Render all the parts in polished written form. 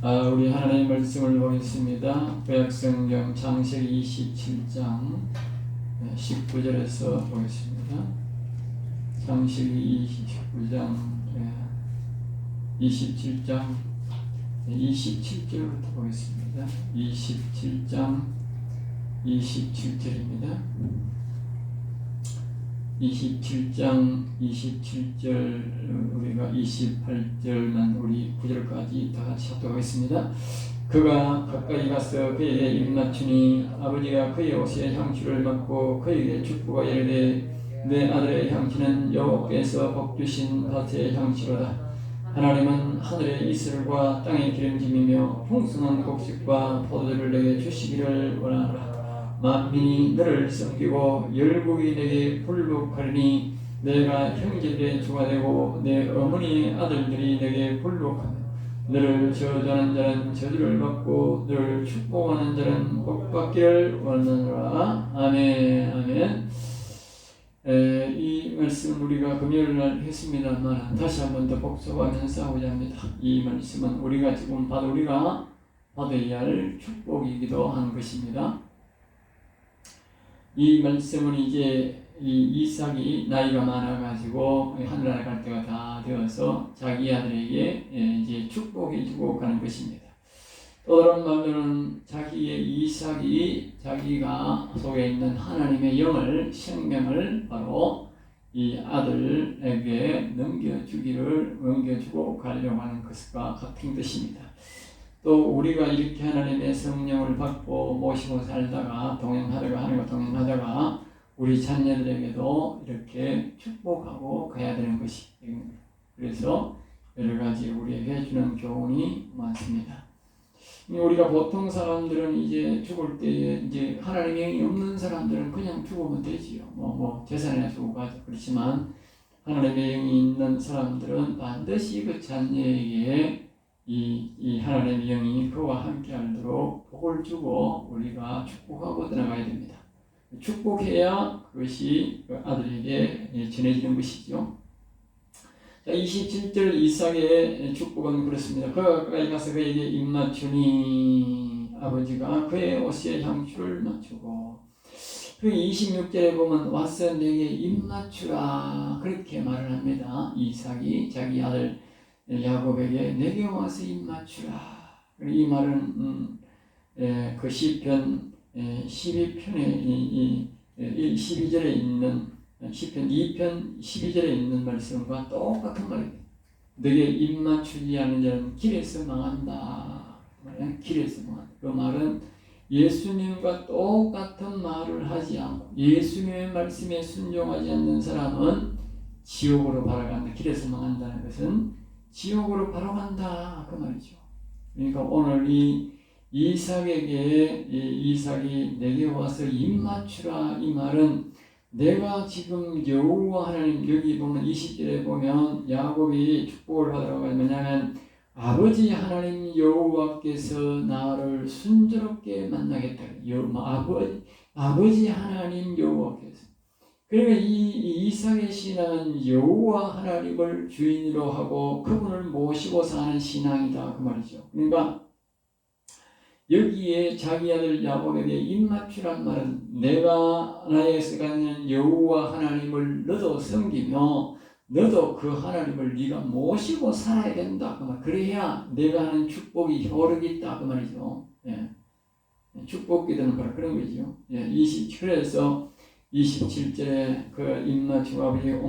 우리 하나님의 말씀을 보겠습니다. 구약성경 창세기 27장 19절에서 보겠습니다. 창세기 29장 27장 27절부터 보겠습니다. 27장 27절입니다. 27장 27절 우리가 28절만 우리 9절까지 다 같이 합독하겠습니다. 그가 가까이 가서 그에게 입맞추니 아버지가 그의 옷에 향수를 맡고 그에게 축복하여 이르되 내 아들의 향기는 여호와께서 복주신 밭의 향수로다. 하나님은 하늘의 이슬과 땅의 기름짐이며 풍성한 곡식과 포도주를 내게 주시기를 원하노라. 만민이 너를 섬기고 열국이 내게 불복하리니 내가 형제들의 주가 되고 내 어머니의 아들들이 내게 불복하며 너를 저주하는 자는 저주를 받고 너를 축복하는 자는 복받기를 원하노라. 아멘. 아멘. 이 말씀 우리가 금요일날 했습니다만 다시 한 번 더 복습하면서 하고자 합니다. 이 말씀은 우리가 지금 우리가 받아야 할 축복이기도 한 것입니다. 이 말씀은 이제 이삭이 나이가 많아가지고 하늘나라 갈 때가 다 되어서 자기 아들에게 이제 축복해주고 가는 것입니다. 또 다른 말로는 자기의 이삭이 자기가 속에 있는 하나님의 영을 생명을 바로 이 아들에게 넘겨주고 가려고 하는 것과 같은 뜻입니다. 또 우리가 이렇게 하나님의 성령을 받고 모시고 살다가 하나님과 동행하다가 우리 자녀들에게도 이렇게 축복하고 가야 되는 것이 됩니다. 그래서 여러 가지 우리에게 주는 교훈이 많습니다. 우리가 보통 사람들은 이제 죽을 때 이제 하나님의 영이 없는 사람들은 그냥 죽으면 되지요. 재산이나 주고 가죠. 그렇지만 하나님의 영이 있는 사람들은 반드시 그 자녀에게 이 하나님의 영이 그와 함께 하도록 복을 주고 우리가 축복하고 떠나가야 됩니다. 축복해야 그것이 그 아들에게 전해지는 것이죠. 자, 27절 이삭의 축복은 그렇습니다. 그가 가까이 가서 그에게 입맞추니 아버지가 그의 옷에 향수를 맞추고 그 26절에 보면 와서 내게 입맞추라 그렇게 말을 합니다. 이삭이 자기 아들 야곱에게 내게 와서 입맞추라. 이 말은 그 시편 12편에 12절에 있는 시편 2편 12절에 있는 말씀과 똑같은 말입니다. 내게 입맞추지 않는 자는 길에서 망한다. 길에서 망한다. 그 말은 예수님과 똑같은 말을 하지 않고 예수님의 말씀에 순종하지 않는 사람은 지옥으로 바로 간다. 길에서 망한다는 것은 지옥으로 바로 간다 그 말이죠. 그러니까 오늘 이 이삭이 내게 와서 입맞추라 이 말은 내가 지금 여호와 하나님 여기 보면 20절에 보면 야곱이 축복을 받으라고 하면 뭐냐면 아버지 하나님 여호와께서 나를 순조롭게 만나겠다. 아버지 하나님 여호와께서. 그러니까 이 이삭의 신앙은 여호와 하나님을 주인으로 하고 그분을 모시고 사는 신앙이다 그 말이죠. 그러니까 여기에 자기 아들 야곱에게 입맞추란 말은 내가 나에게서 가는 여호와 하나님을 너도 섬기며 너도 그 하나님을 네가 모시고 살아야 된다 그 말. 그래야 내가 하는 축복이 효력이 있다 그 말이죠. 축복 기도는 바로 그런 거죠. 그래서 27절에 그 입맞추고 아버지의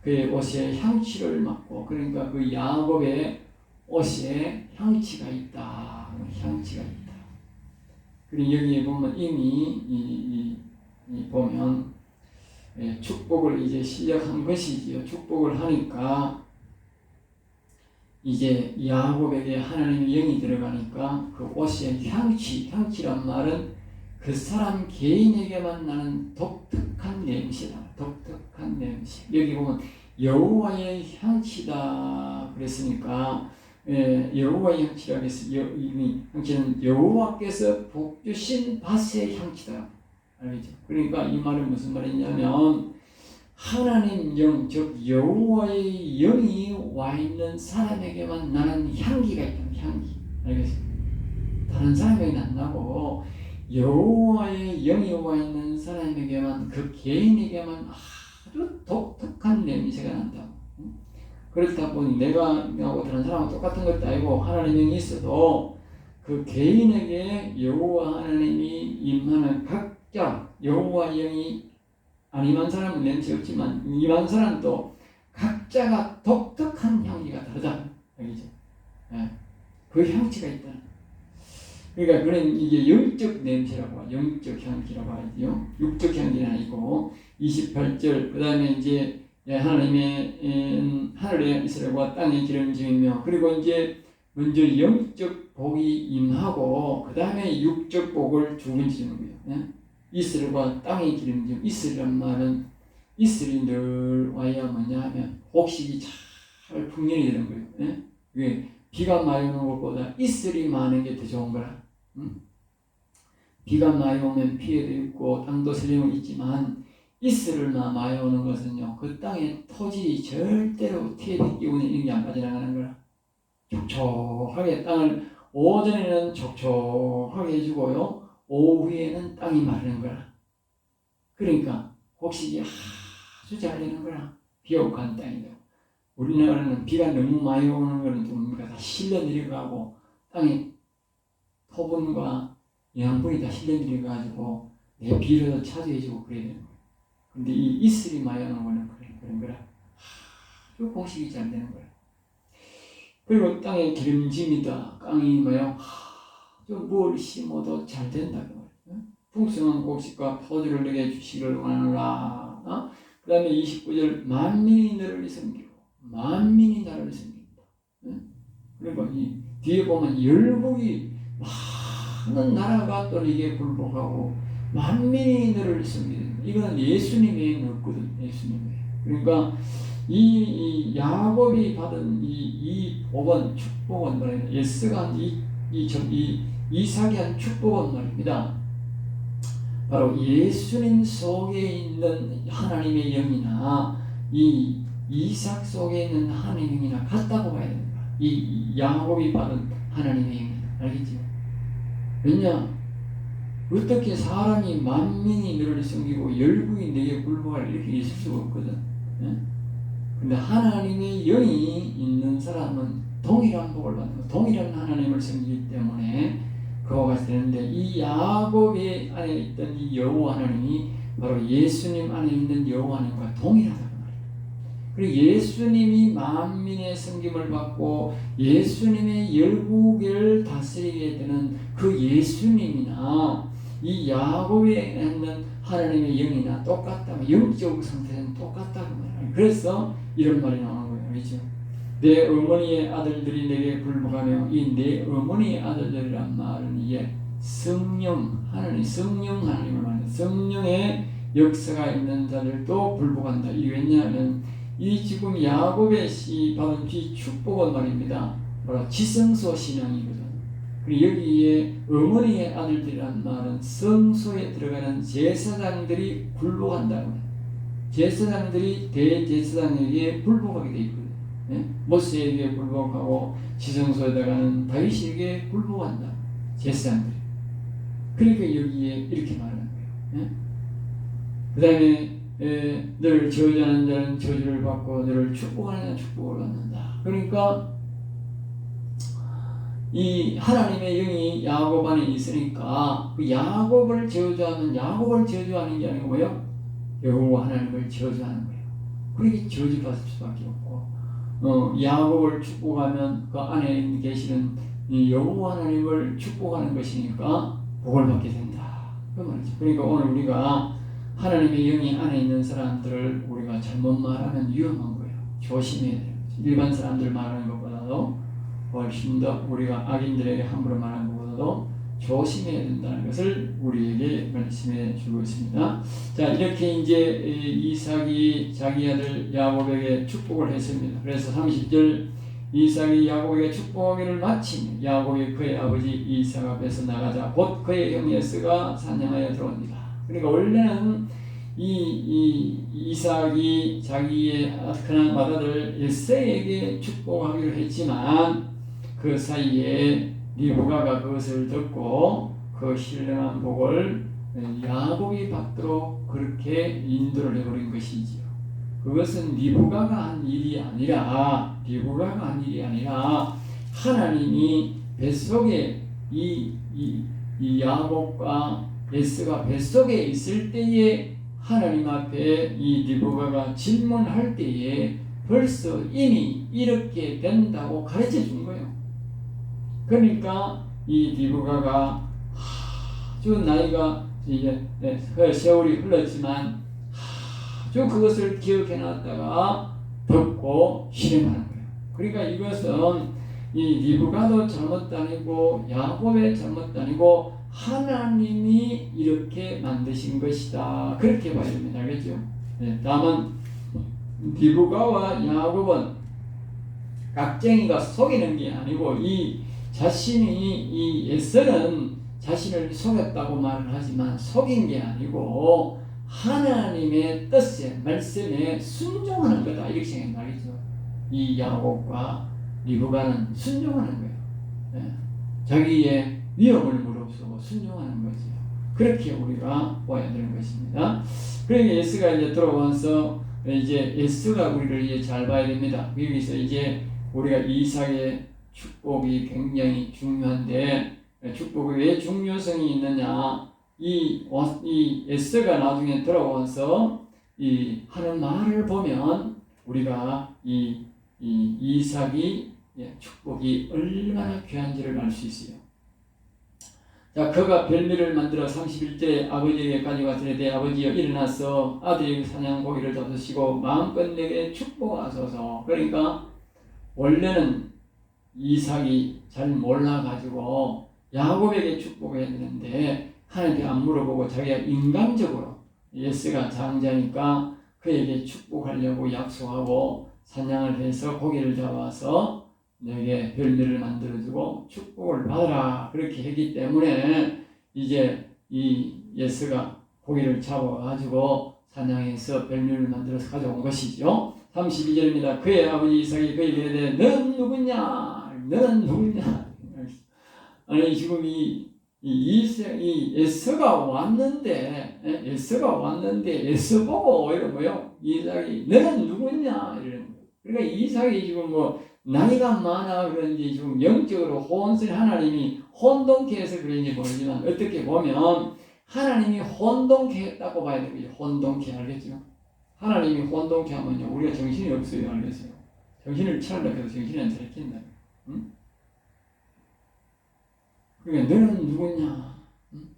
그의 옷에 향취를 맡고 그러니까 그 야곱의 옷에 향취가 있다. 향취가 있다. 그리고 여기에 보면 이미 보면 축복을 이제 시작한 것이지요. 축복을 하니까 이제 야곱에게 하나님의 영이 들어가니까 그 옷에 향취란 말은 그 사람 개인에게만 나는 독특한 냄새다. 독특한 냄새. 여기 보면 여호와의 향취다 그랬으니까 여호와의 향취라고 했어요. 향취는 여호와께서 복주신 밭의 향취다. 알겠죠? 그러니까 이 말은 무슨 말이냐면 하나님 영, 즉 여호와의 영이 와 있는 사람에게만 나는 향기가 있다. 향기. 알겠습니다. 다른 사람에게는 안 나고 여호와의 영이 와 있는 사람에게만, 그 개인에게만 아주 독특한 냄새가 난다고. 그렇다 보니 내가 하고 다른 사람하고 똑같은 것도 아니고 하나님의 영이 있어도 그 개인에게 여호와 하나님이 임하는 각자, 여호와 영이 안 임한 사람은 냄새 없지만 임한 사람도 각자가 독특한 향기가 다르다. 알겠죠? 예. 그 향기가 있다. 그러니까 그런 이게 영적 냄새라고 하죠. 영적 향기라고 하죠. 육적 향기는 아니고. 28절 그 다음에 이제 하나님의 하늘의 이스라엘과 땅의 기름짐이며, 그리고 이제 먼저 영적 복이 임하고 그 다음에 육적 복을 두 번째 주는 거예요. 예? 이스라엘과 땅의 기름짐. 이스라엘란 말은 이슬이 늘 와야 뭐냐 하면 곡식이 잘 풍년이 되는 거예요. 예? 왜? 비가 많이 오는 것보다 이슬이 많은 게 더 좋은 거라. 비가 많이 오면 피해도 있고 땅도 슬림은 있지만 이슬을 많이 오는 것은요, 그 땅의 토질이 절대로 태의 기운이 있는 게 안 빠져나가는 거라. 촉촉하게 땅을 오전에는 촉촉하게 해주고요, 오후에는 땅이 마르는 거라. 그러니까 곡식이 아주 잘 되는 거라. 비옥한 땅이죠. 우리나라는 비가 너무 많이 오는 거는 좀 다 실려 내려가고 땅에 토분과 영양분이 다 실려 내려가지고 내 비료도 차지해주고 그래야 되는 거야. 근데 이 이슬이 많이 오는 거는 그런 거라. 아주 곡식이 잘 되는 거야. 그리고 땅에 기름짐이다. 땅이 뭐요? 좀 뭘 심어도 잘 된다. 풍성한 곡식과 포도를 내게 주시기를 원하노라. 그 다음에 29절 만민이 너를 섬기고 만민이 나를 섬긴다. 그러니까 이 뒤에 보면 열국이 많은 나라가 또 이게 굴복하고 만민이 너를 섬기는, 이거는 예수님의 없거든. 예수님의. 그러니까 이 야곱이 받은 이 복은, 축복은 말이야. 예스가 한 이삭이 한 축복은 말입니다. 바로 예수님 속에 있는 하나님의 영이나 이 이삭 속에 있는 하나님의 영이나 같다고 봐야 됩니다. 이 야곱이 받은 하나님의 영이. 알겠죠? 왜냐? 어떻게 사람이 만민이 너를 섬기고 열국이 내게 굴복할 이렇게 있을 수가 없거든. 근데 하나님의 영이 있는 사람은 동일한 복을 받는 거, 동일한 하나님을 섬기기 때문에 그와 같이 되는데, 이 야곱의 안에 있던 이 여호와 하나님이 바로 예수님 안에 있는 여호와 하나님과 동일하다고 말이에요. 그리고 예수님이 만민의 섬김을 받고 예수님의 열국을 다스리게 되는 그 예수님이나 이 야곱에 있는 하나님의 영이나 똑같다. 영적 상태는 똑같다고 말이에요. 그래서 이런 말이 나오는 거예요. 그렇죠? 내 어머니의 아들들이 내게 굴복하며, 이 내 어머니의 아들들이란 말은 이게 성령, 하나님, 성령 하나님을 말합니다. 성령의 역사가 있는 자들도 굴복한다. 이게 왜냐하면 이 지금 야곱의 받은 이 축복은 말입니다. 바로 지성소 신앙이거든. 그리고 여기에 어머니의 아들들이란 말은 성소에 들어가는 제사장들이 굴복한다고. 제사장들이 대제사장에게 굴복하게 돼 있거든. 모세에게 굴복하고 지성소에 들어가는 다윗에게 굴복한다. 제사장들이. 그러니까 여기에 이렇게 말하는 거예요. 그 다음에 너를 저주하는 자는 저주를 받고 너를 축복하는 자는 축복을 받는다. 그러니까 이 하나님의 영이 야곱 안에 있으니까 그 야곱을 저주하면 야곱을 저주하는 게 아니고 뭐예요? 여호와 하나님을 저주하는 거예요. 그러니 저주받을 수밖에 없고, 야곱을 축복하면 그 안에 계시는 여호와 하나님을 축복하는 것이니까 복을 받게 된다. 그 말이죠. 그러니까 오늘 우리가 하나님의 영이 안에 있는 사람들을 우리가 잘못 말하면 위험한 거예요. 조심해야 돼요. 일반 사람들 말하는 것보다도 훨씬 더 우리가 악인들에게 함부로 말하는 것보다도 조심해야 된다는 것을 우리에게 말씀해 주고 있습니다. 자, 이렇게 이제 이삭이 자기 아들 야곱에게 축복을 했습니다. 그래서 30절 이삭이 야곱에게 축복하기를 마치며 야곱이 그의 아버지 이삭 앞에서 나가자 곧 그의 형 에서가 사냥하여 들어옵니다. 그러니까 원래는 이 이삭이 자기의 큰아들 에서에게 축복하기로 했지만 그 사이에 리브가가 그것을 듣고 그 신령한 복을 야곱이 받도록 그렇게 인도를 해버린 것이지요. 그것은 리브가가 한 일이 아니라 하나님이 뱃속에 이 야곱과 에스가 뱃속에 있을 때에 하나님 앞에 이 리브가가 질문할 때에 벌써 이미 이렇게 된다고 가르쳐 준 거예요. 그러니까 이 리브가가 아주 나이가 이제 세월이 흘렀지만 아주 그것을 기억해 놨다가 듣고 실행하는 거예요. 그러니까 이것은 이 리브가도 잘못도 아니고 야곱의 잘못도 아니고 하나님이 이렇게 만드신 것이다. 그렇게 봐야 됩니다. 알겠죠? 다만 리브가와 야곱은 깍쟁이가 속이는 게 아니고 이 에서는 자신을 속였다고 말을 하지만 속인 게 아니고 하나님의 뜻에 말씀에 순종하는 거다. 이렇게 생각하죠. 이 야곱과 리브가는 순종하는 거예요. 자기의 위험을 무릅쓰고 순종하는 거죠. 그렇게 우리가 보아야 되는 것입니다. 그러니까 에스가 이제 들어와서 이제 에스가 우리를 이제 잘 봐야 됩니다. 여기서 이제 우리가 이삭의 축복이 굉장히 중요한데 축복이 왜 중요성이 있느냐? 이 에스가 나중에 들어와서 이 하는 말을 보면 우리가 이 이삭이 축복이 얼마나 귀한지를 알 수 있어요. 자, 그가 별미를 만들어 31절에 아버지에게 가져가 드리되 아버지여 일어나서 아들이 사냥 고기를 잡수시고 마음껏 내게 축복하소서. 그러니까 원래는 이삭이 잘 몰라가지고 야곱에게 축복해야 되는데 하나님께 안 물어보고 자기가 인간적으로 에스가 장자니까 그에게 축복하려고 약속하고 사냥을 해서 고기를 잡아서 내게 별미를 만들어주고 축복을 받아라 그렇게 했기 때문에 이제 이 에스가 고기를 잡아가지고 사냥해서 별미를 만들어서 가져온 것이죠. 32절입니다. 그의 아버지 이삭이 그에게 이르되 너는 누구냐? 너는 누구냐? 아니 지금 이 에스가 왔는데 에스 보고 이러고요. 이삭이 너는 누구냐? 이러는 거예요. 그러니까 이삭이 지금 뭐 나이가 많아 그런지 지금 영적으로 혼술 하나님이 혼동케 해서 그런지 모르지만 어떻게 보면 하나님이 혼동케 했다고 봐야 되고요. 혼동케 알겠죠? 하나님이 혼동케 하면요 우리가 정신이 없어요. 알겠어요? 정신을 차리려고 해도 정신이 안 차리킨다. 응? 그러니까 너는 누구냐? 응?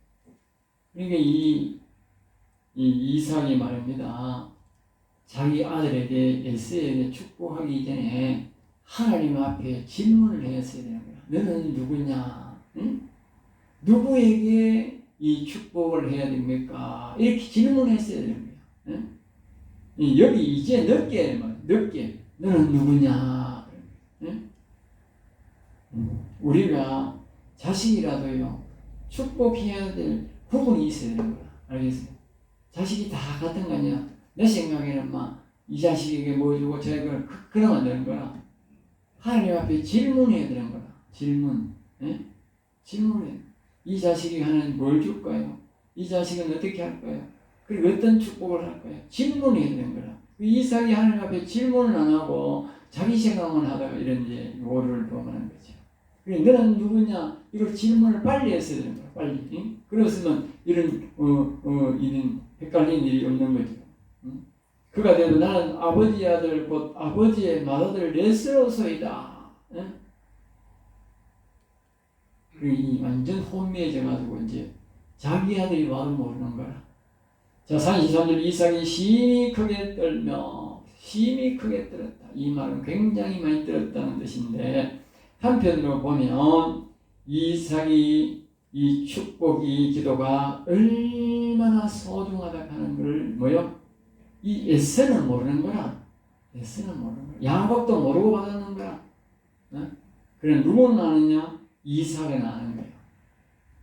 그러니까 이 이삭이 말입니다. 자기 아들에게 에스에게 축복하기 전에 하나님 앞에 질문을 했어야 되는 거야. 너는 누구냐? 응? 누구에게 이 축복을 해야 됩니까? 이렇게 질문했어야 되는 거야. 응? 여기 이제 늦게 너는 누구냐? 응? 우리가 자식이라도요 축복해야 될 부분이 있어야 되는 거야. 알겠어요? 자식이 다 같은 거 아니야. 내 생각에는 이 자식에게 뭐 주고 저걸 그러면 안 되는 거야. 하나님 앞에 질문해야 되는 거야. 질문해. 이 자식이 하나님 뭘 줄까요? 이 자식은 어떻게 할 거예요? 그리고 어떤 축복을 할 거예요? 질문해야 되는 거야. 이삭이 하나님 앞에 질문을 안 하고 자기 생각만 하다가 이런 이제 오류를 범하는 거죠. 그러니까 너는 누구냐? 이걸 질문을 빨리 했어야 되는 거야. 빨리. 응? 그랬으면 이런 헷갈리는 일이 없는 거죠. 응? 그가 되도 나는 아버지의 아들 곧 아버지의 맏아들 에스로서이다. 응? 이 완전 혼미해져가지고 이제 자기 아들이 와도 모르는 거야. 자, 33절 이삭이 심히 크게 떨었다. 이 말은 굉장히 많이 떨었다는 뜻인데 한편으로 보면 이삭이 이 축복이 기도가 얼마나 소중하다 하는 걸 이 에스는 모르는 거야. 야곱도 모르고 받았는 거야. 그래 누구는 아느냐? 이삭은 아는 거예요.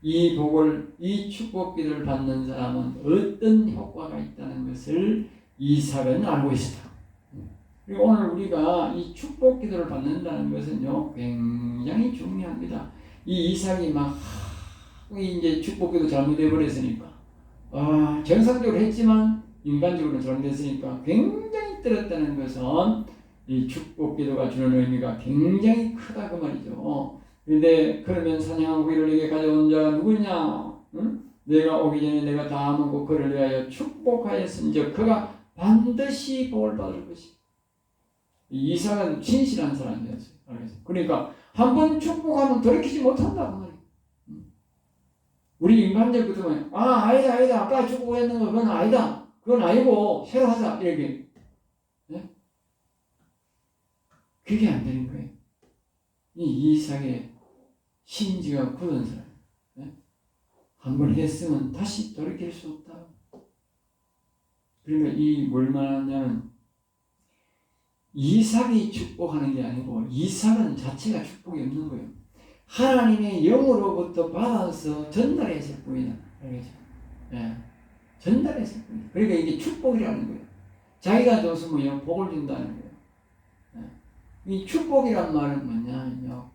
이 복을, 이 축복 기도를 받는 사람은 어떤 효과가 있다는 것을 이삭은 알고 있었다. 그리고 오늘 우리가 이 축복 기도를 받는다는 것은요 굉장히 중요합니다. 이 이삭이 막 이제 축복기도 잘못돼 버렸으니까 정상적으로 했지만 인간적으로는 잘못됐으니까 굉장히 떨었다는 것은 이 축복기도가 주는 의미가 굉장히 크다 그 말이죠. 그런데 그러면 사냥한 고기를 내게 가져온 자가 누구냐? 응? 내가 오기 전에 내가 다 먹고 그를 위하여 축복하였은즉 그가 반드시 복을 받을 것이다. 이삭은 신실한 사람이었어요. 그러니까 한 번 축복하면 돌이키지 못한다 그 말이에요. 우리 인간적 그동안 아니다 아까 축복했는 거 그건 아니다 그건 아니고 새로 하자 이렇게 네? 그게 안 되는 거예요. 이 이삭의 심지가 굳은 사람 네? 한 번 했으면 다시 돌이킬 수 없다. 그러니까 이 뭘 말하냐면 이삭이 축복하는 게 아니고 이삭은 자체가 축복이 없는 거예요. 하나님의 영으로부터 받아서 전달했을 뿐이다. 알겠죠? 예. 전달했을 뿐이다. 그러니까 이게 축복이라는 거예요. 자기가 줬으면 복을 준다는 거예요. 예. 이 축복이란 말은 뭐냐면요.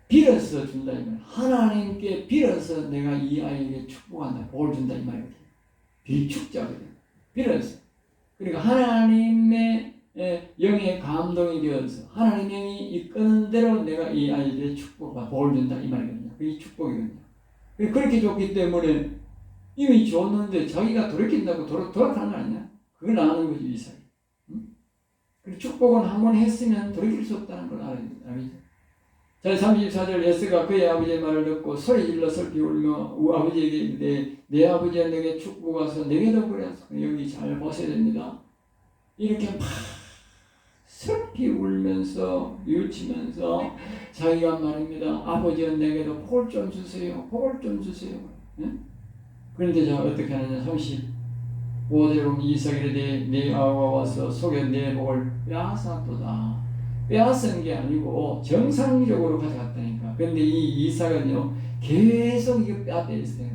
빌어서 준다 이 말이에요. 하나님께 빌어서 내가 이 아이에게 축복한다. 복을 준다 이 말이거든요. 빌축자거든요. 빌어서. 그러니까 하나님의 영의 감동이 되어서 하나님의 영이 이끄는 대로 내가 이 아이에게 축복과 복을 준다 이 말이거든요. 그게 축복이거든요. 그렇게 줬기 때문에 이미 줬는데 자기가 돌이킨다고 돌아가는 거 아니야? 그걸 아는 거지 이삭이. 응? 그리고 축복은 한 번 했으면 돌이킬 수 없다는 걸 알죠. 자 34절 예스가 그의 아버지의 말을 듣고 소리질러 슬피 울며 아버지에게 이르되 내 아버지가 내게 축복 와서 내게도 그래서 여기 잘 보셔야 됩니다. 이렇게 막 슬피 울면서 뉘우치면서 자기가 말입니다. 아버지는 내게도 복을 좀 주세요. 복을 좀 주세요. 네? 그런데 자 어떻게 하느냐 35절로 이삭이 이르되 네 아우가 와서 속여 내 복을 빼앗았도다. 빼앗은 게 아니고 정상적으로 가져갔다니까. 그런데 이 이삭은요 계속 이거 빼앗아 있어요.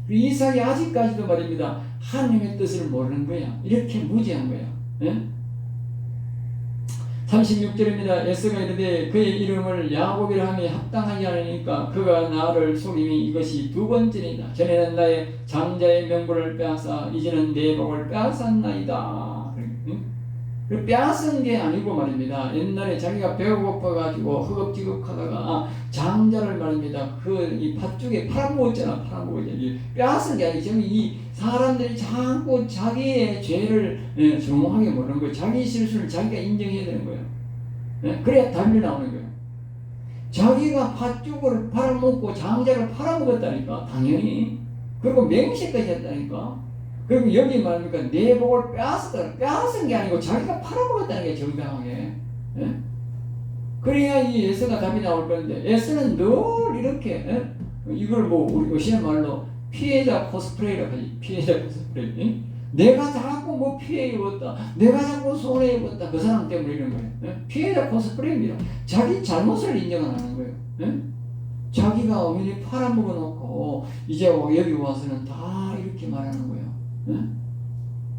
이삭이 아직까지도 말입니다. 하나님의 뜻을 모르는 거야. 이렇게 무지한 거야. 네? 36절입니다. 에스가 이르되 그의 이름을 야곱이라 함이 합당하지 않으니까 그가 나를 속임이 이것이 두 번째이다. 전에는 나의 장자의 명분을 빼앗아 이제는 내 복을 빼앗았나이다. 그 빼앗은 게 아니고 말입니다. 옛날에 자기가 배가 고파가지고 허겁지겁하다가 장자를 말입니다. 이 팥죽에 팔아먹었잖아. 빼앗은 게 아니고 지금 이 사람들이 자꾸 자기의 죄를 정확하게 모르는 거예요. 자기 실수를 자기가 인정해야 되는 거예요. 그래야 답이 나오는 거예요. 자기가 팥죽을 팔아먹고 장자를 팔아먹었다니까 당연히. 그리고 맹세까지 했다니까. 그리고 여기 말합니까? 내 복을 빼앗은 게 아니고 자기가 팔아먹었다는 게 정당하게. 예? 그래야 이 에서가 답이 나올 건데, 에서는 늘 이렇게, 이걸 우리 요시의 말로 피해자 코스프레이라고 하지. 피해자 코스프레이. 예? 내가 자꾸 피해 입었다. 내가 자꾸 손해 입었다. 그 사람 때문에 이런 거예요. 예? 피해자 코스프레이입니다. 자기 잘못을 인정 안 하는 거예요. 예? 자기가 어머니 팔아먹어 놓고, 이제 여기 와서는 다 이렇게 말하는 거예요.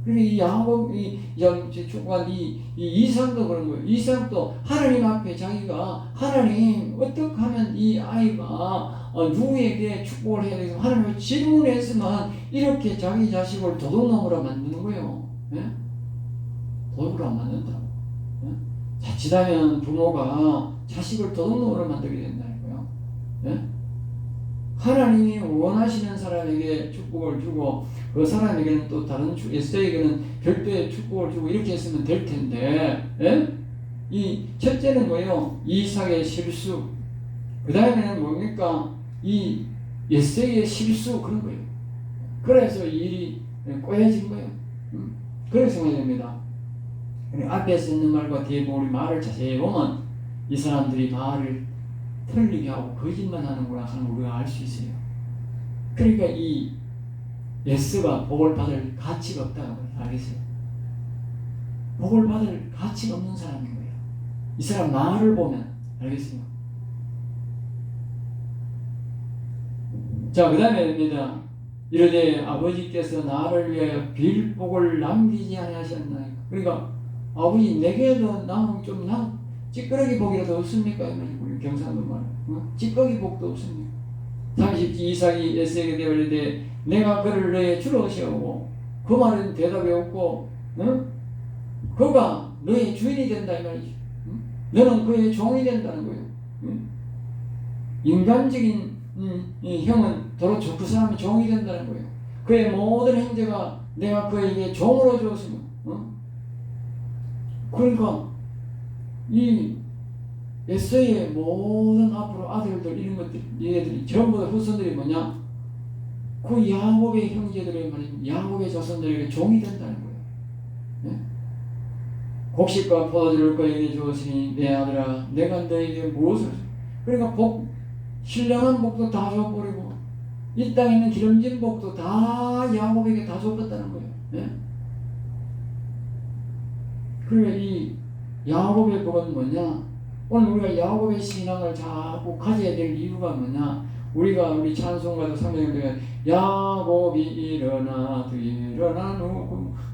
그리고 이 야곱, 축복한 이 이삭도 그런 거예요. 이삭도 하나님 앞에 자기가 하나님 어떻게 하면 이 아이가 누구에게 축복을 해야 되겠어? 하나님을 질문했으면 이렇게 자기 자식을 도둑놈으로 만드는 거예요. 도둑으로 만든다고. 자칫하면 부모가 자식을 도둑놈으로 만들게 된다는 거예요. 하나님이 원하시는 사람에게 축복을 주고 그 사람에게는 또 다른 에스더에게는 별도의 축복을 주고 이렇게 했으면 될 텐데 이 첫째는 뭐예요? 이삭의 실수. 그 다음에는 뭡니까? 이 에스더의 실수 그런 거예요. 그래서 이 일이 꼬여진 거예요. 그렇게 생각해야 됩니다. 앞에서 있는 말과 뒤에 우리 말을 자세히 보면 이 사람들이 말을 틀리게 하고 거짓말 하는구나 하는 걸 우리가 알 수 있어요. 그러니까 이 에스가 복을 받을 가치가 없다고 알겠어요. 복을 받을 가치가 없는 사람인 거예요. 이 사람 말을 보면 알겠어요. 자, 그 다음에입니다. 이르되 아버지께서 나를 위하여 빌복을 남기지 아니하셨나이까. 그러니까 아버지 내게도 찌끄러기 복이라도 없습니까? 우리 경상도 말. 찌꺼기 복도 없습니다. 30지 이삭이 에서에게 대하되 내가 그를 너의 주로 시하고 그 말은 대답이 없고 그가 너의 주인이 된다 이 말이죠. 너는 그의 종이 된다는 거예요. 인간적인 형은 도로 그 사람의 종이 된다는 거예요. 그의 모든 행제가 내가 그에게 종으로 주었으면 그러니까 이 에서의 모든 앞으로 아들들 이런 것들 얘들이 전부 다 후손들이 뭐냐? 그 야곱의 형제들의 말인 야곱의 자손들에게 종이 된다는 거예요. 네? 곡식과 포도주를 그에게 주었으니 내 아들아 내가 너에게 무엇을 그러니까 신령한 복도 다 줘버리고 이 땅에 있는 기름진 복도 다 야곱에게 다 줘버렸다는 거예요. 네? 그러니까 이 야곱의 복은 뭐냐? 오늘 우리가 야곱의 신앙을 자꾸 가져야 될 이유가 뭐냐? 우리 찬송가도 상명에 야곱이 일어나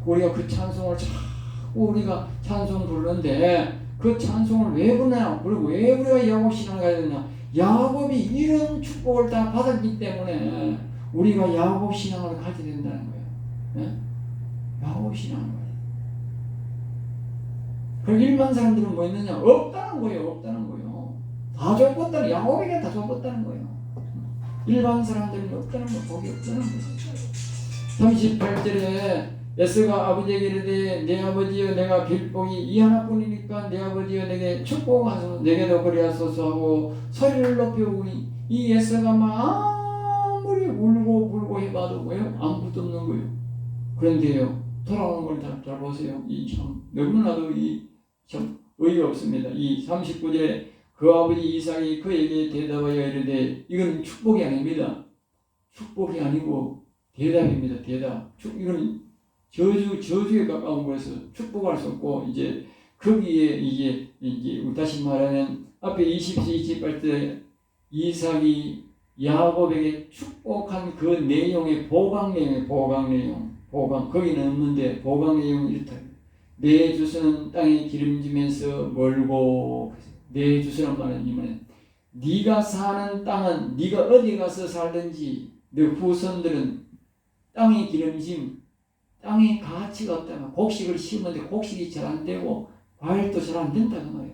우리가 그 찬송을 자꾸 우리가 찬송 부르는데 그 찬송을 왜 부르냐? 그리고 왜 우리가 야곱 신앙을 가야 되냐? 야곱이 이런 축복을 다 받았기 때문에 우리가 야곱 신앙을 가져야 된다는 거예요. 네? 야곱 신앙을 가져야 돼. 그럼 일반 사람들은 뭐 있느냐? 없다는 거예요. 없다는 거예요. 다 줬다는 야곱에게 다 줬다는 거예요. 일반 사람들은 없다는 거, 복이 없다는 거예요. 38절에 에서가 아버지에게 이르되 내 아버지여 내가 빌 복이 이 하나뿐이니까 내 아버지여 내게 축복하소서 내게도 그리하소서 하고 소리를 높여 우니 이 에서가 아무리 울고 불고 해봐도 뭐예요? 아무것도 없는 거예요. 그런데요 돌아오는 걸 잘 보세요. 이 참 너무나도 이 참 의의가 없습니다. 이 39절에 그 아버지 이삭이 그에게 대답하여 이르되 이건 축복이 아닙니다. 축복이 아니고 대답입니다. 대답. 이건 저주에 가까운 거에서 축복할 수 없고 이제 거기에 이제 다시 말하면 앞에 28절 이삭이 야곱에게 축복한 그 내용의 보강 내용 거기는 없는데 보강 내용이 이렇다. 내 주소는 땅에 기름지면서 멀고 내 주소란 말은 이번에 네가 사는 땅은 네가 어디 가서 살든지 내 후손들은 땅이 기름짐 땅에 가치가 없다면 곡식을 심었는데 곡식이 잘 안 되고 과일도 잘 안 된다는 거예요.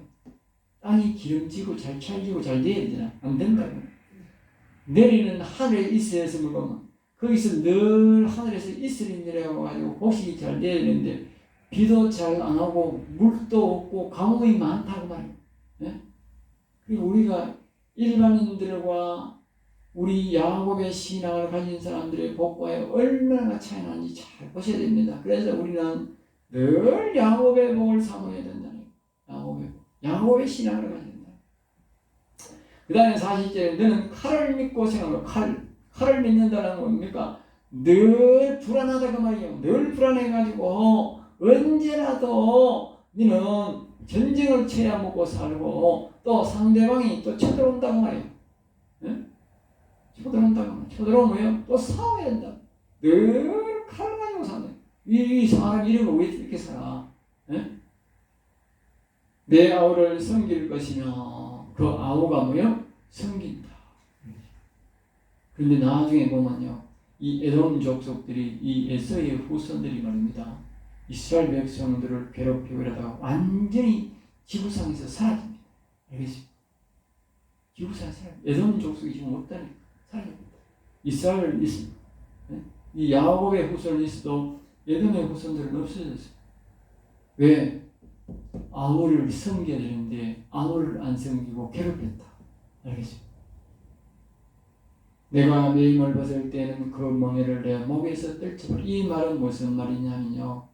땅이 기름지고 잘 찰지고 잘 돼야 되잖아. 안 된다는 거예요. 내리는 하늘에 있어야 했으면 보면 거기서 늘 하늘에서 이슬이 내려가지고 곡식이 잘 돼야 되는데 비도 잘 안 오고 물도 없고 가뭄이 많다고 말이에요. 네? 그리고 우리가 일반인들과 우리 야곱의 신앙을 가진 사람들의 복과에 얼마나 차이 나는지 잘 보셔야 됩니다. 그래서 우리는 늘 야곱의 복을 사모해야 된다는 거예요. 야곱의 신앙을 가져야 된다. 그 다음에 40절에 너는 칼을 믿고 생각하고 칼을 믿는다는 건 뭡니까? 늘 불안하다 그 말이에요. 늘 불안해가지고 언제라도 너는 전쟁을 쳐야 먹고 살고 또 상대방이 또 쳐들어온다고 말이에요. 네? 쳐들어오면 뭐예요? 또 싸워야 된다. 늘 칼을 가지고 산다. 이 사람 이름을 왜 이렇게 살아? 네? 내 아우를 섬길 것이며 그 아우가 뭐예요? 섬긴다. 그런데 나중에 보면요. 이 에돔 족속들이 이 에서의 후손들이 말입니다. 이스라엘 백성들을 괴롭히고 이러다가 완전히 지구상에서 사라집니다. 알겠습니까? 지구상에서 사라집니다. 에돔 족속이 지금 없다니까 사라집니다. 이스라엘은 있습니다. 네? 이 야곱의 후손은 있어도 에돔의 후손들은 없어졌어요. 왜? 아우를 섬겨야 되는데 아우를 안 섬기고 괴롭혔다. 알겠습니까? 내가 내 힘을 벗을 때는 그 멍에를 내 목에서 떨쳐버려. 이 말은 무슨 말이냐면요.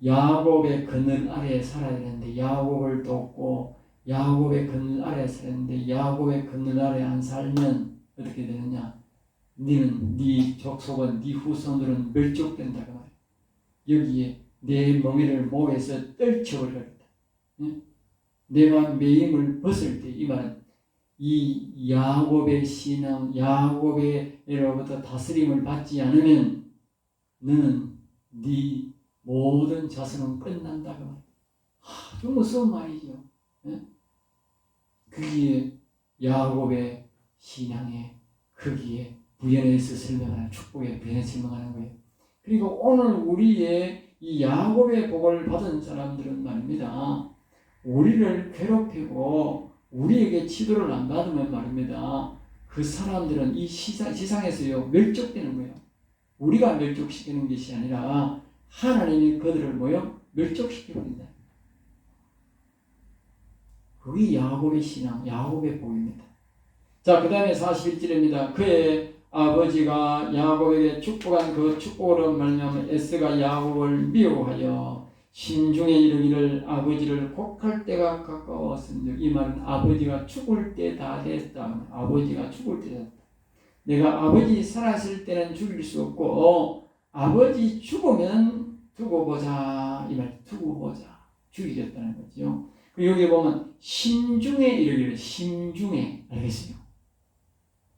야곱의 그늘 아래에 살아야 되는데 야곱을 돕고 야곱의 그늘 아래에 살아야 되는데 야곱의 그늘 아래에 안 살면 어떻게 되느냐? 네 족속은 네 후손들은 멸족된다고 말이야. 여기에 내 멍에를 목에서 떨쳐버리겠다. 응? 내가 내 힘을 벗을 때 이 말은 이 야곱의 신앙, 야곱의로부터 다스림을 받지 않으면 너는 네 모든 자손은 끝난다고. 아주 무서운 말이죠. 예? 그게 야곱의 신앙의 크기에 부연해서 설명하는, 축복에 부연해서 설명하는 거예요. 그리고 오늘 우리의 이 야곱의 복을 받은 사람들은 말입니다, 우리를 괴롭히고 우리에게 치도를 안 받으면 말입니다, 그 사람들은 이 지상에서요 멸족되는 거예요. 우리가 멸족시키는 것이 아니라 하나님이 그들을 멸족시켜버린다. 그게 야곱의 신앙, 야곱의 복입니다. 자, 그 다음에 41절입니다. 그의 아버지가 야곱에게 축복한 그 축복으로 말미암아 에서가 야곱을 미워하여 심중에 이르기를 아버지를 곡할 때가 가까웠은즉, 이 말은 아버지가 죽을 때 다 됐다. 아버지가 죽을 때 됐다. 내가 아버지 살았을 때는 죽일 수 없고 아버지 죽으면 두고 보자. 이 말, 두고 보자. 죽이겠다는 거죠. 그리고 여기 보면 심중에 이르기를, 심중에, 알겠어요?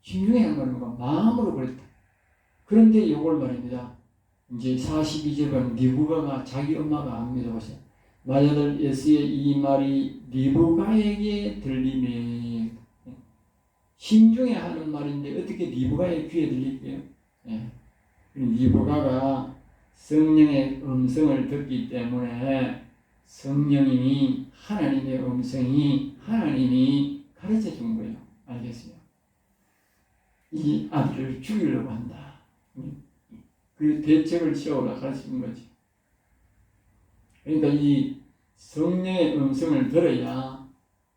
심중에 하는 말은 뭐가 마음으로 그랬다. 그런데 이걸 말입니다. 이제 42절 보면 리브가가 자기 엄마가 압니다. 보세요. 마녀들 에스의 이 말이 리브가에게 들리매, 심중에 하는 말인데 어떻게 리브가의 귀에 들릴게요? 리브가가 성령의 음성을 듣기 때문에 성령님이, 하나님의 음성이 하나님이 가르쳐 준 거예요. 알겠어요? 이 아들을 죽이려고 한다. 그 대책을 세우라 가르쳐 준 거죠. 그러니까 이 성령의 음성을 들어야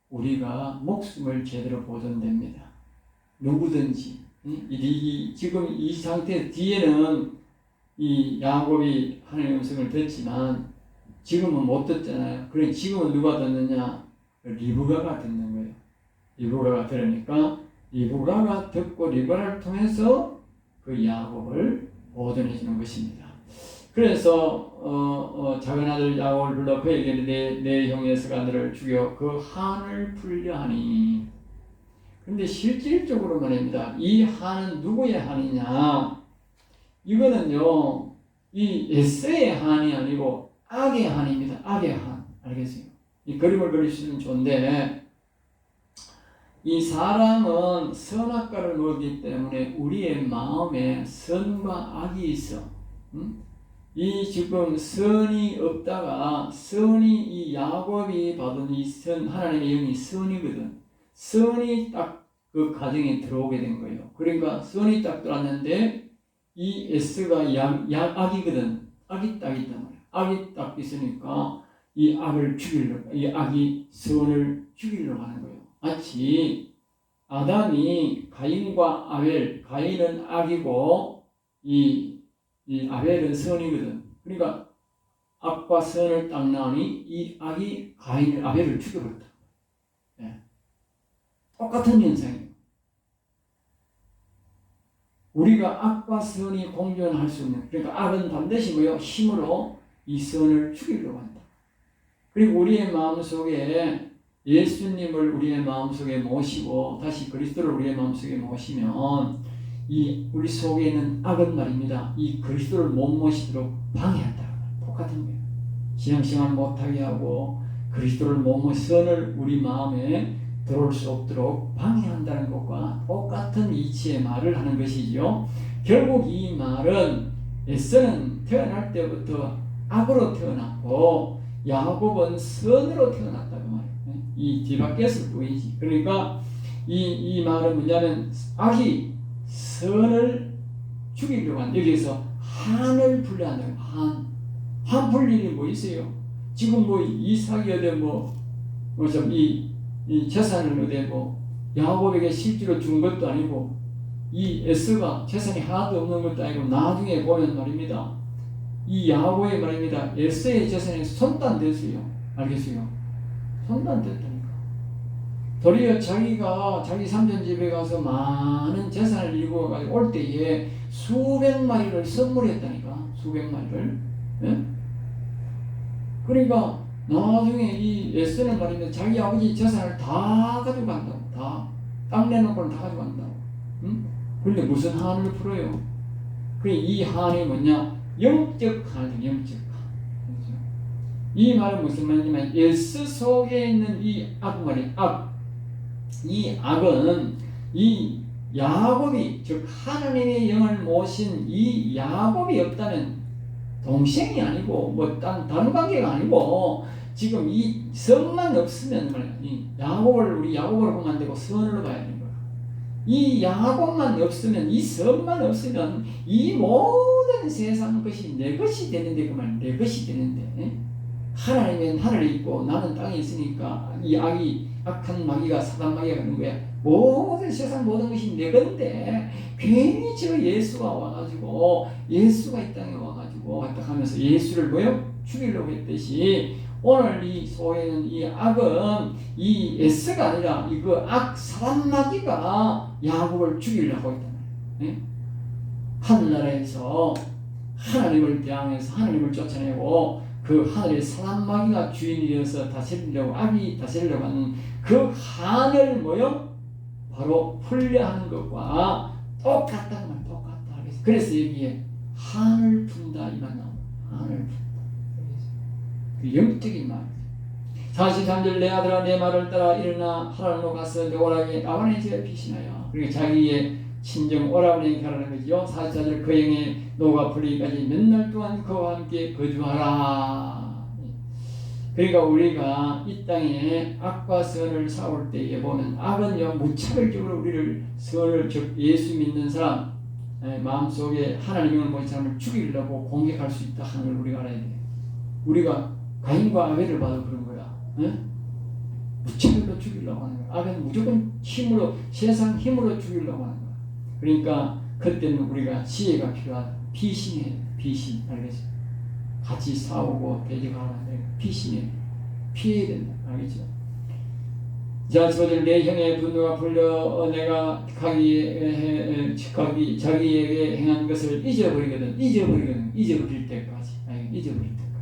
우리가 목숨을 제대로 보존됩니다. 누구든지. 지금 이 상태 뒤에는 이 야곱이 하나님의 음성을 듣지만 지금은 못 듣잖아요. 그래 지금은 누가 듣느냐? 리브가가 듣는 거예요. 리브가가 들으니까 리브가가 듣고 리브가를 통해서 그 야곱을 보존해 주는 것입니다. 그래서 작은 아들 야곱을 불러 그에게 내 형 에서가 너를 죽여 그 한을 풀려 하니. 그런데 실질적으로 말입니다. 이 한은 누구의 한이냐? 이거는요, 이 에서의 한이 아니고 악의 한입니다. 악의 한. 알겠어요? 이 그림을 그릴 수 있으면 좋은데, 이 사람은 선악과를 먹기 때문에 우리의 마음에 선과 악이 있어. 이 지금 선이 없다가 선이, 이 야곱이 받은 이 선, 하나님의 영이 선이거든. 선이 딱 그 가정에 들어오게 된 거예요. 그러니까 선이 딱 들어왔는데 이 에스가 악이거든. 악이 딱 있단 말이야. 악이 딱 있으니까 이 악을 죽이려고, 이 악이 선을 죽이려고 하는 거예요. 마치 아담이 가인과 아벨, 가인은 악이고 이 아벨은 선이거든. 그러니까 악과 선을 딱 나오니 이 악이 아벨을 죽여버렸다. 똑같은 현상이에요. 우리가 악과 선이 공존할 수 있는, 그러니까 악은 반드시 힘으로 이 선을 죽이려고 한다. 그리고 우리의 마음속에 예수님을 우리의 마음속에 모시고 다시 그리스도를 우리의 마음속에 모시면 이 우리 속에 있는 악은 말입니다, 이 그리스도를 못 모시도록 방해한다. 똑같은 거예요. 신앙생활 못하게 하고 그리스도를 못 모시, 선을 우리 마음에 들어올 수 없도록 방해한다는 것과 똑같은 이치의 말을 하는 것이죠. 결국 이 말은 에서는 태어날 때부터 악으로 태어났고 야곱은 선으로 태어났다고 말해요. 이 뒤바뀌었을 뿐이지. 그러니까 이 말은 뭐냐면 악이 선을 죽이려고 한다. 여기서 한을 풀려 한다고. 한 풀 일이 뭐 있어요? 지금 이삭이 어디 이 재산을 어디 야곱에게 실제로 준 것도 아니고 이 에서가 재산이 하나도 없는 것도 아니고 나중에 보면 말입니다, 이 야곱의 말입니다, 에서의 재산이 손단됐어요. 알겠어요? 손단됐다니까. 도리어 자기가 자기 삼촌집에 가서 많은 재산을 일구어 가지고 올 때에 수백 마리를 선물했다니까. 수백 마리를. 예? 그러니까 나중에 이 에서는 말입니다, 자기 아버지 재산을 다 가져간다고. 다 땅 내놓고는 다 가져간다고. 그런데 무슨 한을 풀어요? 이 한이 뭐냐? 영적 한이죠. 영적 한. 그렇죠? 이 말은 무슨 말이냐면 에서 속에 있는 이 악 말이 악. 이 악은 이 야곱이, 즉 하나님의 영을 모신 이 야곱이 없다면, 동생이 아니고 뭐 다른 관계가 아니고 지금 이 성만 없으면 이 야곱을 우리 야곱으로 보면 안 되고 선으로 봐야 되는 거야. 이 야곱만 없으면, 이 성만 없으면 이 모든 세상 것이 내 것이 되는데, 그 말 내 것이 되는데, 하나님은 하늘에 있고 나는 땅에 있으니까 이 악한 마귀가, 사단 마귀가 그런 거야. 모든 세상 모든 것이 내 건데 괜히 저 예수가 와가지고, 예수가 이 땅에 와가지고 왔다 하면서 예수를 죽이려고 했듯이, 오늘 이 소에는 이 악은 이 에스가 아니라 그 악 사단 마귀가 야곱을 죽이려고 했단 말이에요. 하늘나라에서 하나님을 대항해서 하나님을 쫓아내고 그 하늘의 사단 마귀가 주인이 되어서 다스리려고, 악이 다스리려고 하는 그 한을 바로 풀려하는 것과 똑같다는 말, 똑같다. 그래서 여기에 한을 푼다 이 말 나옵니다. 한을 푼다. 그 영적인 말. 43절 내 아들아 내 말을 따라 일어나 하나님으로 가서 내 오라버니 아버지의 죄를 피신하여. 그러니까 자기의 친정 오라버니에게 가라는 거죠. 44절 그 영에 노가 풀리기까지 몇 날 동안 그와 함께 거주하라. 그러니까 우리가 이 땅에 악과 선을 싸울 때에 보면, 악은요 무차별적으로 우리를, 선을, 즉 예수 믿는 사람 마음속에 하나님을 모신 사람을 죽이려고 공격할 수 있다 하는 걸 우리가 알아야 돼요. 우리가 가인과 아벨을 봐도 그런 거야. 무차별로 죽이려고 하는 거야. 아벨은 무조건 힘으로, 세상 힘으로 죽이려고 하는 거야. 그러니까 그때는 우리가 지혜가 필요하다. 비신이에요. 비신. 알겠죠? 같이 싸우고 대적하는 비신에 피해야 된다. 알겠죠? 자, 저들 내 형의 분노가 풀려 내가 자기에게 행한 것을 잊어버릴 때까지. 잊어버릴 때까지.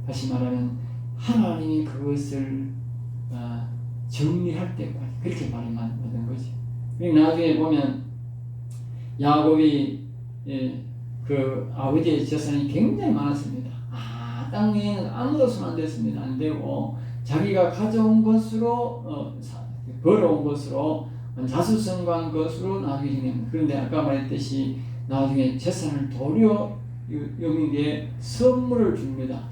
다시 말하면 하나님이 그것을 정리할 때까지, 그렇게 말이 맞는 거지. 나중에 보면 야곱이 그 아버지의 재산이 굉장히 많았습니다. 땅에는 아무도 손 안 댔습니다. 안 되고 자기가 가져온 것으로 벌어온 것으로 자수성가한 것으로 나중에 지냅니다. 그런데 아까 말했듯이 나중에 재산을 도려 여기에 선물을 줍니다.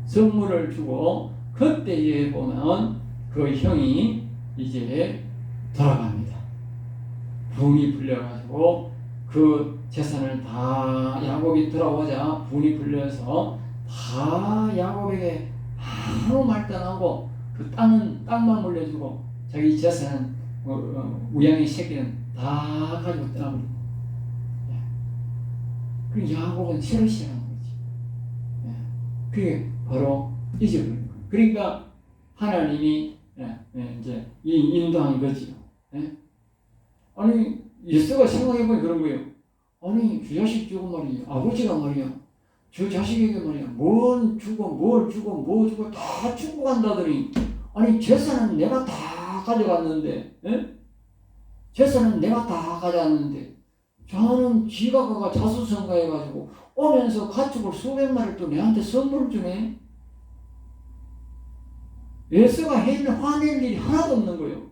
선물을 주고 그때에 보면 그 형이 이제 돌아갑니다. 분이 풀려가지고 그 재산을 다 야곱이 돌아오자 분이 풀려서 다 야곱에게 아무 말도 안 하고 그 땅만 물려주고 자기 재산은 우양의 새끼는 다 가지고 떠나버립니다. 그 야곱은 새로 시작하는 거지. 그게 바로 잊어버리는 거예요. 그러니까 하나님이 이제 인도한 거지요. 아니 예수가 생각해보니 그런 거예요. 아니 주 자식 주고 말이야, 아버지가 말이야 저 자식에게 말이야 뭘 주고 다 주고 간다더니, 아니 재산은 내가 다 가져갔는데, 재산은 내가 다 가져갔는데 저는 지가 가가 자수성가해가지고 오면서 가축을 수백 마리를 또 내한테 선물을 주네. 예수가 화낼 일이 하나도 없는 거예요.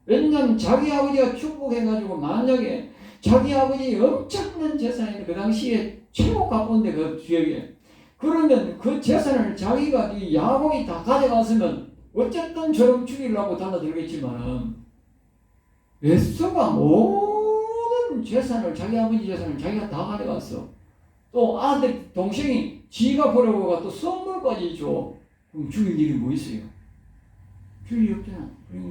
왜냐하면 자기 아버지가 축복해가지고 만약에 자기 아버지 엄청난 재산이 그 당시에 최고 가본데 그 지역에, 그러면 그 재산을 자기가 이 야곱이 다 가져갔으면 어쨌든 저럼 죽이려고 달라들겠지만, 에서가 모든 재산을, 자기 아버지 재산을 자기가 다 가져갔어. 또 아들 동생이 지가 벌어가 또 선물까지 줘. 그럼 죽일 일이 뭐 있어요? 죽일 일 없잖아. 그럼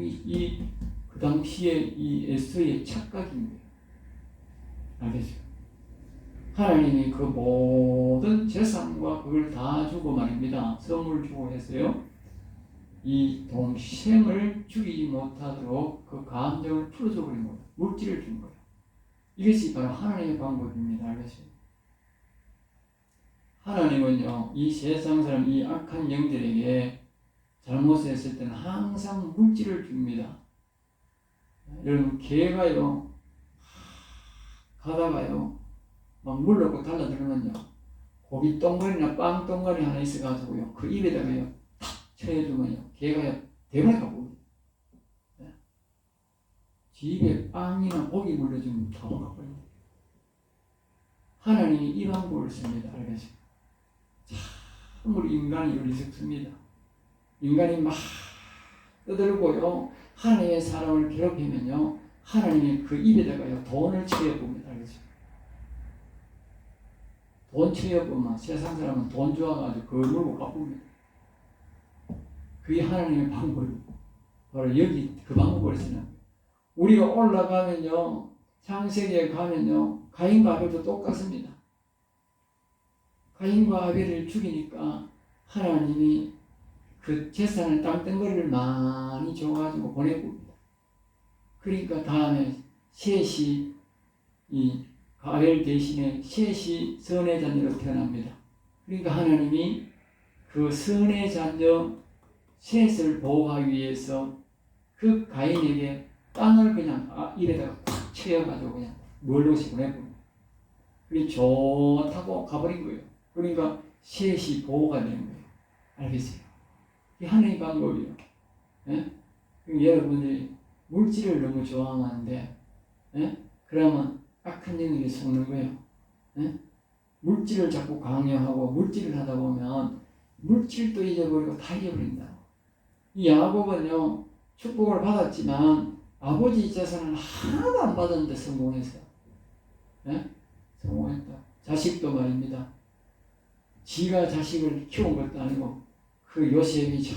그 당시에 이 에서의 착각입니다. 알겠죠? 하나님이 그 모든 재산과 그걸 다 주고 말입니다. 선물 주고 했어요. 이 동생을 죽이지 못하도록 그 감정을 풀어줘 버린 거예요. 물질을 준 거예요. 이것이 바로 하나님의 방법입니다. 알겠죠? 하나님은요, 이 세상 사람, 이 악한 영들에게 잘못했을 때는 항상 물질을 줍니다. 여러분, 개가요, 가다가요, 막 물 넣고 달라들면요, 고기 똥거리나 빵 똥거리 하나 있어가지고요, 그 입에다가요, 탁 쳐해주면요, 개가요, 대머리가 보입니다. 집에 빵이나 고기 물려주면 다 먹어버린다. 하나님이 이 방법을 씁니다. 알겠습니까? 참으로 인간이 어리석습니다. 인간이 막 떠들고요, 하나님의 사람을 괴롭히면요, 하나님이 그 입에다가요 돈을 채워봅니다. 알겠습니까? 돈 채워보면 세상 사람은 돈 좋아가지고 그걸 물고 갚습니다. 그게 하나님의 방법입니다. 바로 여기 그 방법을 쓰는 거예요. 우리가 올라가면요, 창세기에 가면요, 가인과 아벨도 똑같습니다. 가인과 아벨을 죽이니까 하나님이 그 재산을 땅덩어리를 많이 줘가지고 보내봅니다. 그러니까 다음에 셋이 이 아벨 대신에 셋이 선의 자녀로 태어납니다. 그러니까 하나님이 그 선의 자녀 셋을 보호하기 위해서 그 가인에게 땅을 그냥 이래다가 꽉 채워가지고 그냥 멀로시 보내봅니다. 그게 좋다고 가버린 거예요. 그러니까 셋이 보호가 되는 거예요. 알겠어요? 이게 하나님의 방법이에요. 예? 여러분들이 물질을 너무 좋아하는데, 예? 그러면 악한 영역에 속는 거예요. 예? 물질을 자꾸 강요하고 물질을 하다 보면 물질도 잊어버리고 다 잊어버린다. 이 야곱은요, 축복을 받았지만 아버지 재산을 하나도 안 받았는데 성공했어요. 예? 성공했다. 자식도 말입니다. 지가 자식을 키운 것도 아니고 그 요셉이 저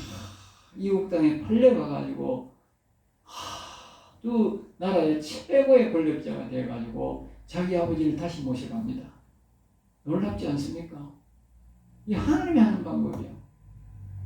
이웃 땅에 팔려가가지고 또 나라의 최고의 권력자가 돼가지고 자기 아버지를 다시 모셔갑니다. 놀랍지 않습니까? 이 하나님이 하는 방법이야.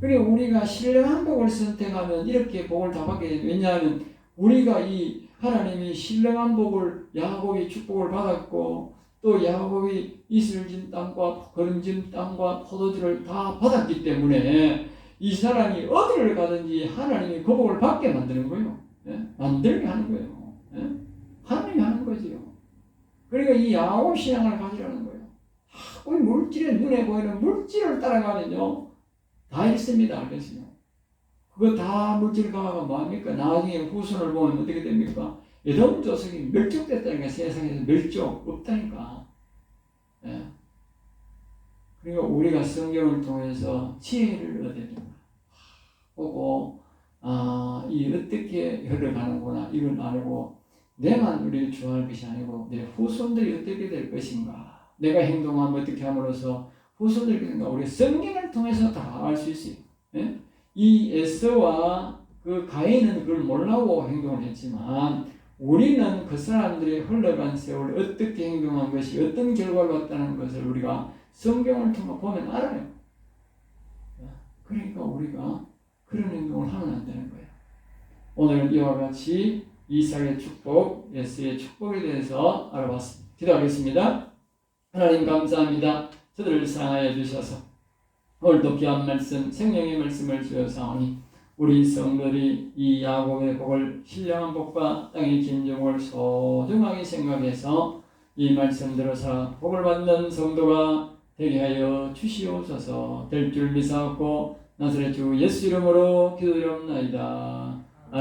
그리고 우리가 신령한 복을 선택하면 이렇게 복을 다 받게 돼요. 왜냐하면 우리가 이 하나님이 신령한 복을, 야곱이 축복을 받았고 또 야곱이 이슬진 땅과 거름진 땅과 포도주를 다 받았기 때문에 이 사람이 어디를 가든지 하나님이 그 복을 받게 만드는 거예요. 예? 만들게 하는 거예요. 예? 하나님이 하는 거지요. 그러니까 이 야곱 신앙을 가지라는 거예요. 우리 물질에 눈에 보이는 물질을 따라가면요 다 잃습니다. 알겠어요? 그거 다 물질 가가 뭐합니까? 나중에 후손을 보면 어떻게 됩니까? 에돔 조석이 멸족됐다니까. 세상에서 멸족 없다니까. 예. 그러니까 우리가 성경을 통해서 지혜를 얻어야 됩니다. 보고 이 어떻게 흘러가는구나 이걸 알고 내만 우리를 좋아할 것이 아니고 내 후손들이 어떻게 될 것인가, 내가 행동하면 어떻게 함으로써 후손들이 되는가, 우리 성경을 통해서 다 알 수 있어요. 예? 이 에서와 그 가인은 그걸 몰라고 행동을 했지만 우리는 그 사람들이 흘러간 세월 어떻게 행동한 것이 어떤 결과를 왔다는 것을 우리가 성경을 통해 보면 알아요. 그러니까 우리가 그런 행동을 하면 안 되는 거예요. 오늘은 이와 같이 이삭의 축복, 에서의 축복에 대해서 알아봤습니다. 기도하겠습니다. 하나님 감사합니다. 저들을 사랑하여 주셔서 오늘도 귀한 말씀, 생명의 말씀을 주셔사오니 우리 성도들이 이 야곱의 복을, 신령한 복과 땅의 진정을 소중하게 생각해서 이 말씀대로 살아 복을 받는 성도가 되게 하여 주시옵소서. 될 줄 믿사옵고 나사렛 주 예수 이름으로 기도드립나이다.